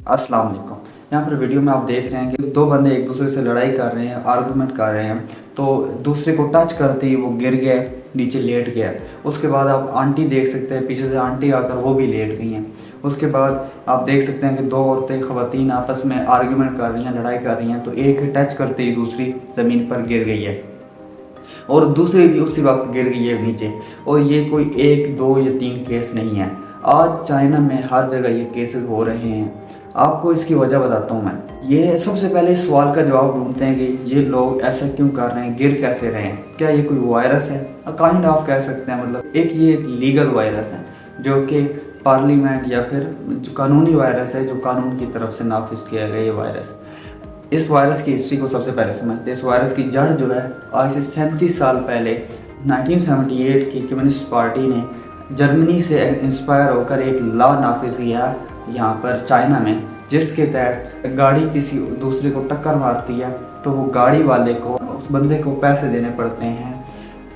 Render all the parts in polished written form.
अस्सलाम वालेकुम। यहाँ पर वीडियो में आप देख रहे हैं कि दो बंदे एक दूसरे से लड़ाई कर रहे हैं, आर्गुमेंट कर रहे हैं, तो दूसरे को टच करते ही वो गिर गया, नीचे लेट गया। उसके बाद आप आंटी देख सकते हैं, पीछे से आंटी आकर वो भी लेट गई हैं। उसके बाद आप देख सकते हैं कि दो औरतें ख़वातीन आपस में आर्गुमेंट कर रही हैं, लड़ाई कर रही हैं, तो एक टच करते ही दूसरी ज़मीन पर गिर गई है और दूसरी भी उसी वक्त गिर गई है नीचे। और ये कोई 1, 2 या 3 केस नहीं है, आज चाइना में हर जगह ये केसेस हो रहे हैं। आपको इसकी वजह बताता हूँ मैं। ये सबसे पहले इस सवाल का जवाब ढूंढते हैं कि ये लोग ऐसा क्यों कर रहे हैं, गिर कैसे रहे हैं, क्या ये कोई वायरस है? काइंड आप कह सकते हैं, मतलब ये एक लीगल वायरस है जो कि पार्लियामेंट या फिर जो कानूनी वायरस है, जो कानून की तरफ से नाफिज किया गया ये वायरस। इस वायरस की हिस्ट्री को सबसे पहले समझते हैं। इस वायरस की जड़ जो है आज से 37 साल पहले 1978 की कम्युनिस्ट पार्टी ने जर्मनी से इंस्पायर होकर एक लॉ नाफिज किया यहाँ पर चाइना में, जिसके तहत गाड़ी किसी दूसरे को टक्कर मारती है तो वो गाड़ी वाले को, उस बंदे को पैसे देने पड़ते हैं।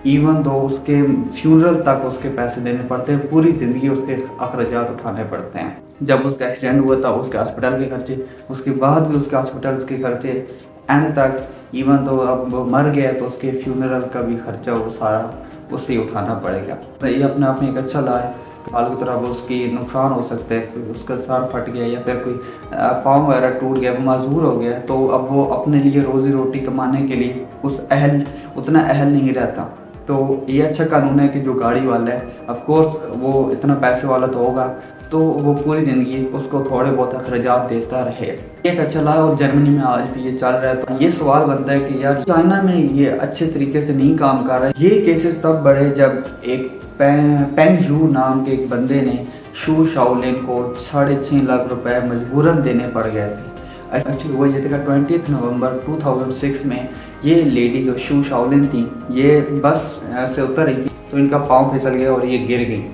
इवन दो उसके फ्यूनरल तक उसके पैसे देने पड़ते हैं, पूरी ज़िंदगी उसके अखराजात उठाने पड़ते हैं। जब उसका एक्सीडेंट हुआ था उसके हॉस्पिटल के खर्चे, उसके बाद भी उसके हॉस्पिटल के खर्चे, एंड तक इवन तो अब वो मर गया तो उसके फ्यूनरल का भी खर्चा वो सारा उसे ही उठाना पड़ेगा। तो ये अपने आप में एक अच्छा ला है। काल की तरह उसकी नुकसान हो सकता है, उसका सर फट गया या फिर कोई पाँव वगैरह टूट गया, मजबूर हो गया, तो अब वो अपने लिए रोज़ी रोटी कमाने के लिए उतना अहल नहीं रहता। तो ये अच्छा कानून है कि जो गाड़ी वाला है, ऑफ कोर्स वो इतना पैसे वाला तो होगा, तो वो पूरी ज़िंदगी उसको थोड़े बहुत अखराजात देता रहे। एक अच्छा ला, और जर्मनी में आज भी ये चल रहा है। तो ये सवाल बनता है कि यार चाइना में ये अच्छे तरीके से नहीं काम कर रहा है। ये केसेस तब बढ़े जब एक पेंग यू नाम के एक बंदे ने शू शाओलिन को 6.5 लाख रुपए मजबूरन देने पड़ गए थे। एक्चुअली वो ये था 20 नवंबर 2006 में ये लेडी जो शू शाओलिन थी, ये बस से उतर रही थी तो इनका पाँव फिसल गया और ये गिर गई।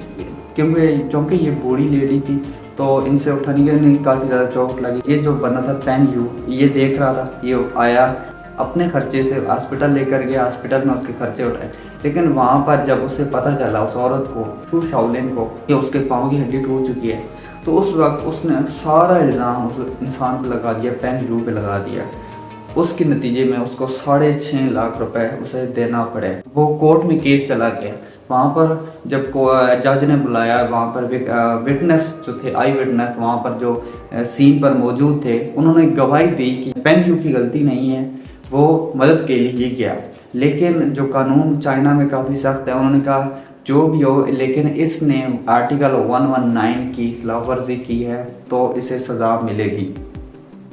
क्योंकि ये बूढ़ी लेडी थी तो इनसे उठाने के लिए काफ़ी ज़्यादा चोट लगी। ये जो बना था पेंग यू, ये देख रहा था, ये आया अपने खर्चे से हॉस्पिटल लेकर गया, हॉस्पिटल में उसके खर्चे उठाए। लेकिन वहाँ पर जब उसे पता चला, उस औरत को, शू शाओलिन को, कि उसके पाँव की हड्डी टूट चुकी है, तो उस वक्त उसने सारा इल्ज़ाम उस इंसान पर लगा दिया, पेंग यू पे लगा दिया। उसके नतीजे में उसको 6.5 लाख रुपए उसे देना पड़े। वो कोर्ट में केस चला गया। वहाँ पर जब जज ने बुलाया, वहाँ पर विटनेस जो थे, आई विटनेस वहाँ पर जो सीन पर मौजूद थे, उन्होंने गवाही दी कि पेंग यू की गलती नहीं है, वो मदद के लिए ही गया। लेकिन जो कानून चाइना में काफ़ी सख्त है, उन्होंने कहा जो भी हो, लेकिन इसने आर्टिकल 119 की खिलाफवर्जी की है तो इसे सज़ा मिलेगी,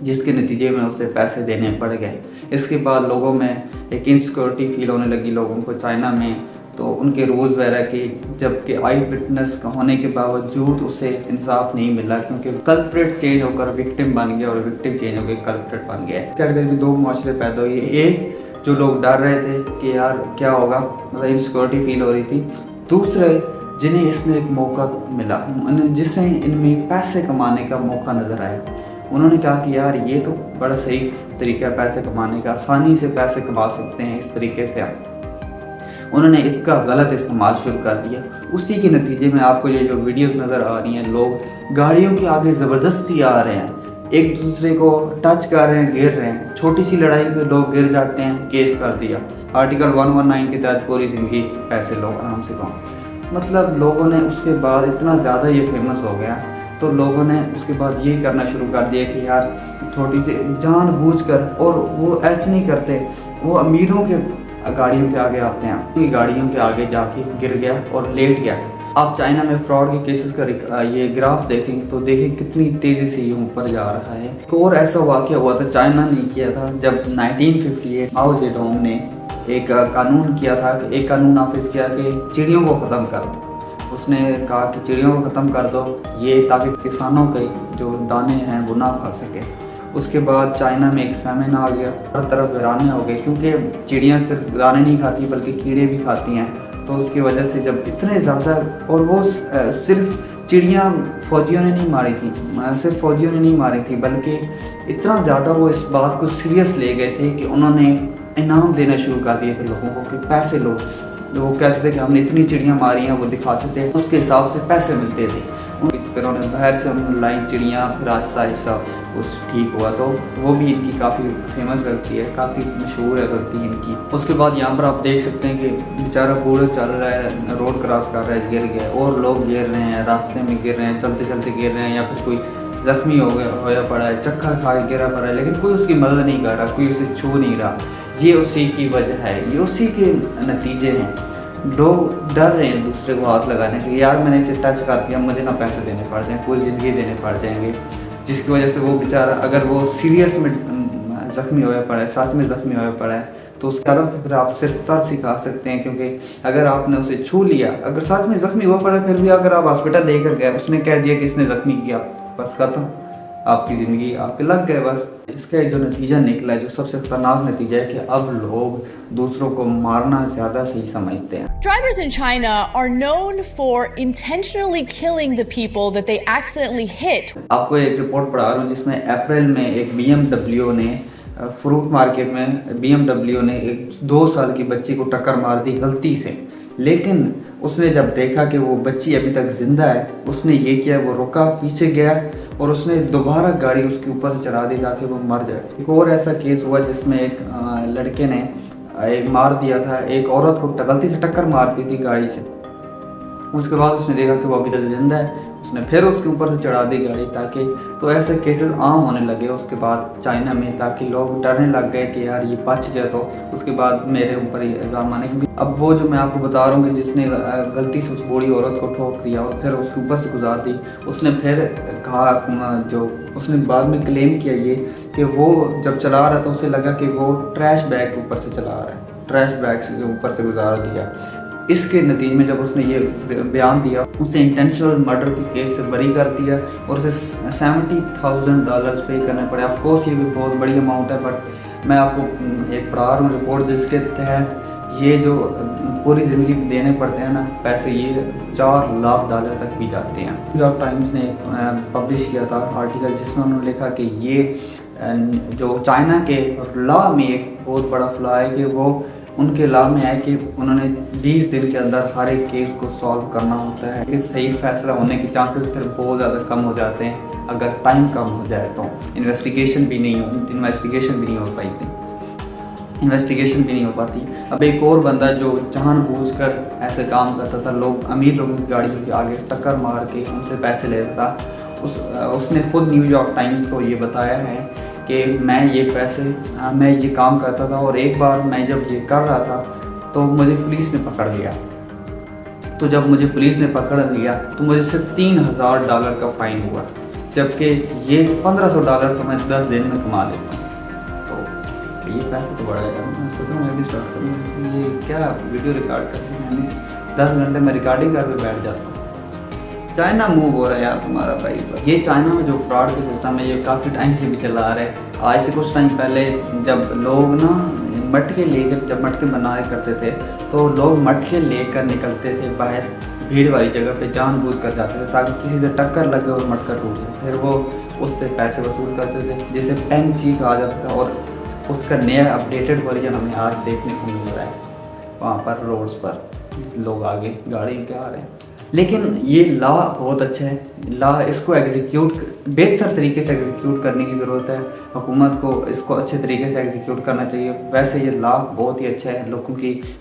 जिसके नतीजे में उसे पैसे देने पड़ गए। इसके बाद लोगों में एक इनसिक्योरिटी फील होने लगी लोगों को चाइना में, तो उनके रूल्स वगैरह की, जबकि आई विटनेस होने के बावजूद उसे इंसाफ नहीं मिला, क्योंकि कल्प्रेट चेंज होकर विक्टिम बन गया और विक्टिम चेंज होकर कल्प्रेट बन गया। क्या कहते हैं, दो माशरे पैदा हुए। एक जो लोग डर रहे थे कि यार क्या होगा, मतलब इनसिक्योरिटी फील हो रही थी। दूसरे जिन्हें इसमें एक मौका मिला, जिससे इनमें पैसे कमाने का मौका नज़र आया, उन्होंने कहा कि यार ये तो बड़ा सही तरीका है पैसे कमाने का, आसानी से पैसे कमा सकते हैं इस तरीके से। उन्होंने इसका गलत इस्तेमाल शुरू कर दिया। उसी के नतीजे में आपको ये जो वीडियोस नज़र आ रही हैं, लोग गाड़ियों के आगे ज़बरदस्ती आ रहे हैं, एक दूसरे को टच कर रहे हैं, गिर रहे हैं। छोटी सी लड़ाई में लोग गिर जाते हैं, केस कर दिया, आर्टिकल 119 के तहत पूरी ज़िंदगी पैसे लोग आराम से कमाओ। मतलब लोगों ने उसके बाद इतना ज़्यादा ये फेमस हो गया, तो लोगों ने उसके बाद यही करना शुरू कर दिया कि यार थोड़ी सी जानबूझकर, और वो ऐसे नहीं करते, वो अमीरों के गाड़ियों के आगे आते हैं, उनकी गाड़ियों के आगे जाके गिर गया और लेट गया। आप चाइना में फ्रॉड के केसेस का ये ग्राफ देखें तो देखें कितनी तेज़ी से ये ऊपर जा रहा है। एक और ऐसा वाक़या हुआ था, चाइना ने किया था, जब 1958 माओ जेडोंग ने एक कानून किया था, एक कानून नाफिज किया कि चिड़ियों को ख़त्म कर दो। उसने कहा कि चिड़ियों को ख़त्म कर दो, ये ताकि किसानों के जो दाने हैं वो ना खा सके। उसके बाद चाइना में एक फैमिन आ गया, हर तरफ वीराने हो गए, क्योंकि चिड़ियाँ सिर्फ दाने नहीं खाती बल्कि कीड़े भी खाती हैं। तो उसकी वजह से जब इतने ज़्यादा, और वो सिर्फ चिड़ियाँ फौजियों ने नहीं मारी थी, सिर्फ फौजियों ने नहीं मारी थी, बल्कि इतना ज़्यादा वो इस बात को सीरियस ले गए थे कि उन्होंने इनाम देना शुरू कर दिए थे लोगों को कि पैसे लो। वो कहते थे कि हमने इतनी चिड़ियाँ मारी हैं, वो दिखाते थे, उसके हिसाब से पैसे मिलते थे। फिर उन्हें बाहर से उन्होंने लाई चिड़ियाँ, फिर आहिस्ता आहिस्ता उस ठीक हुआ। तो वो भी इनकी काफ़ी फेमस गलती है, काफ़ी मशहूर है गलती इनकी। उसके बाद यहाँ पर आप देख सकते हैं कि बेचारा बूढ़ा चल रहा है, रोड क्रॉस कर रहा है, गिर गया, और लोग गिर रहे हैं, रास्ते में गिर रहे हैं, चलते चलते गिर रहे हैं, या फिर कोई ज़ख्मी होया पड़ा है, चक्कर खा के गिरा पड़ा है, लेकिन कोई उसकी मदद नहीं कर रहा, कोई उसे छू नहीं रहा। ये उसी की वजह है, ये उसी के नतीजे हैं। लोग डर रहे हैं दूसरे को हाथ लगाने के, यार मैंने इसे टच कर दिया, मुझे ना पैसे देने पड़ जाएँ, पूरी ज़िंदगी देने पड़ जाएंगे, जिसकी वजह से वो बेचारा अगर वो सीरियस में ज़ख्मी होया पड़ा है, सच में ज़ख्मी होया पड़ा है, तो उसके कारण फिर आप सिर्फ तब सिखा सकते हैं, क्योंकि अगर आपने उसे छू लिया, अगर सच में ज़ख्मी हुआ पड़ा, फिर भी अगर आप हॉस्पिटल लेकर गए, उसने कह दिया कि इसने ज़ख्मी किया, बस खत्म, आपकी ज़िंदगी आपके लग गए बस। इसका जो नतीजा निकला है, जो सबसे खतरनाक नतीजा है, कि अब लोग दूसरों को मारना ज़्यादा सही समझते हैं। Drivers in China are known for intentionally killing the people that they accidentally hit. आपको एक रिपोर्ट पढ़ा रहा हूँ जिसमें अप्रैल में एक BMW ने फ्रूट मार्केट में BMW ने एक 2 साल की बच्ची को टक्कर मार दी गलती से, लेकिन उसने जब देखा कि वो बच्ची अभी तक जिंदा है, उसने ये किया, वो रुका, पीछे गया और उसने दोबारा गाड़ी उसके ऊपर से चढ़ा दी ताकि वो मर जाए। एक और ऐसा केस हुआ जिसमें एक लड़के ने एक मार दिया था, एक औरत को गलती से टक्कर मार दी थी गाड़ी से। उसके बाद उसने देखा कि वो अभी तक जिंदा है, उसने फिर उसके ऊपर से चढ़ा दी गाड़ी, ताकि तो ऐसे केसेस आम होने लगे उसके बाद चाइना में, ताकि लोग डरने लग गए कि यार ये बच गया तो उसके बाद मेरे ऊपर ही इल्ज़ाम आने। अब वो जो मैं आपको बता रहा हूँ कि जिसने गलती से उस बूढ़ी औरत को ठोक दिया और फिर उसके ऊपर से गुजार दी, उसने फिर कहा, जो उसने बाद में क्लेम किया ये कि वो जब चला रहा था उसे लगा कि वो ट्रैश बैग के ऊपर से चला रहा है, ट्रैश बैग के ऊपर से गुजार दिया। इसके नतीजे में जब उसने ये बयान दिया, उसे इंटेंशनल मर्डर के केस से बरी कर दिया और उसे $70,000 पे करने पड़े। ऑफ कोर्स ये भी बहुत बड़ी अमाउंट है, बट मैं आपको एक पढ़ा रहा हूँ रिपोर्ट जिसके तहत ये जो पूरी ज़िंदगी देने पड़ते हैं ना पैसे, ये $4 लाख तक भी जाते हैं। न्यूयॉर्क टाइम्स ने पब्लिश किया था आर्टिकल जिसमें उन्होंने लिखा कि ये जो चाइना के लॉ में एक बहुत बड़ा फ्लॉ है कि वो उनके लॉ में है कि उन्होंने 20 दिन के अंदर हर एक केस को सॉल्व करना होता है। कि सही फैसला होने के चांसेस फिर बहुत ज़्यादा कम हो जाते हैं अगर टाइम कम हो जाए तो। इन्वेस्टिगेशन भी नहीं हो पाती। अब एक और बंदा जो जानबूझकर ऐसे काम करता था, लोग अमीर लोगों की गाड़ियों के आगे टक्कर मार के उनसे पैसे लेता था, उसने खुद न्यूयॉर्क टाइम्स को ये बताया है कि मैं ये काम करता था और एक बार मैं जब ये कर रहा था तो मुझे पुलिस ने पकड़ लिया। तो जब मुझे पुलिस ने पकड़ लिया तो मुझे सिर्फ $3,000 का फ़ाइन हुआ, जबकि ये $1,500 तो मैं 10 दिन में कमा लेता हूँ। तो ये पैसा तो बढ़ेगा। मैं सोचा मैं भी स्टार्ट करूँ, ये क्या वीडियो रिकॉर्ड कर 10 घंटे में रिकॉर्डिंग करके बैठ जाता हूँ। चाइना मूव हो रहा है यार तुम्हारा भाई। ये चाइना में जो फ्रॉड का सिस्टम है ये काफ़ी टाइम से भी चला आ रहा है। आज से कुछ टाइम पहले जब लोग ना मटके बनाए करते थे तो लोग मटके लेकर निकलते थे बाहर भीड़ वाली जगह पे, जानबूझ कर जाते थे ताकि किसी से टक्कर लगे और मटका टूट जाए। फिर वो उससे पैसे वसूल करते थे जिसे पेंची कहा जाता था, और उसका नया अपडेटेड वर्जन हमें आज देखने को मिल रहा है। वहाँ पर रोड्स पर लोग आगे गाड़ी के आ रहे हैं। लेकिन ये लॉ बहुत अच्छा है, लॉ इसको बेहतर तरीके से एग्जीक्यूट करने की ज़रूरत है। हुकूमत को इसको अच्छे तरीके से एग्जीक्यूट करना चाहिए। वैसे ये लॉ बहुत ही अच्छा है,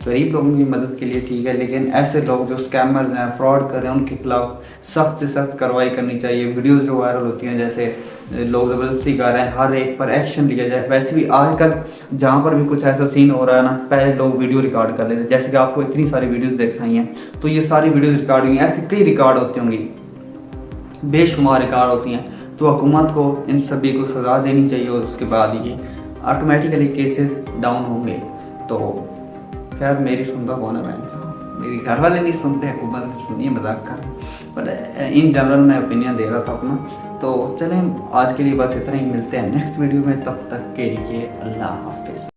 गरीब लोगों की मदद के लिए ठीक है, लेकिन ऐसे लोग जो स्कैमर्स हैं, फ्रॉड कर रहे हैं, उनके खिलाफ सख्त से सख्त कार्रवाई करनी चाहिए। वीडियोज़ जो वायरल होती हैं जैसे लोग ज़बरदस्ती कर रहे हैं, हर एक पर एक्शन लिया जाए। वैसे भी आजकल जहाँ पर भी कुछ ऐसा सीन हो रहा है ना, पहले लोग वीडियो रिकॉर्ड कर लेते हैं। जैसे कि आपको इतनी सारी वीडियोस दिखाई हैं, तो ये सारी वीडियोस रिकॉर्ड हुई हैं, ऐसी कई रिकॉर्ड होती होंगी, बेशुमार रिकॉर्ड होती हैं। तो हुकूमत को इन सभी को सज़ा देनी चाहिए और उसके बाद ये ऑटोमेटिकली केसेस डाउन होंगे। तो खैर मेरी सुनता कौन है, मेरी घर वाले नहीं सुनते, हुकूमत सुनिए, मजाक कर, पर इन जनरल मैं ओपिनियन दे रहा था अपना। तो चलें आज के लिए बस इतना ही, मिलते हैं नेक्स्ट वीडियो में, तब तक के लिए अल्लाह हाफिज़।